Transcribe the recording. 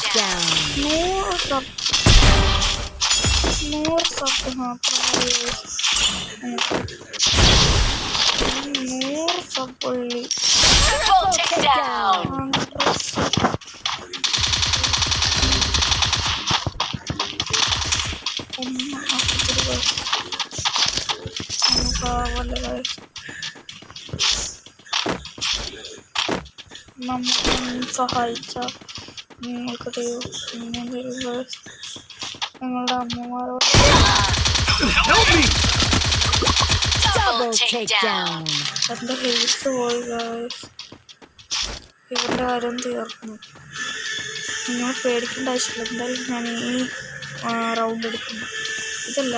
takedown. More sub more sub only. Triple takedown. 100 sub. സഹായിച്ച നിങ്ങൾക്ക് നിങ്ങളുടെ അമ്മമാരോട് Double takedown. എൻ്റെ ഹെൽത്ത് പോയി ഗൈസ്. ഇവരുടെ കാര്യം തീർന്നു. നിങ്ങൾ പേടിക്കേണ്ട ആവശ്യമില്ല. എന്തായാലും ഞാൻ ഈ റൗണ്ട് എടുക്കുന്നു. ഇതല്ല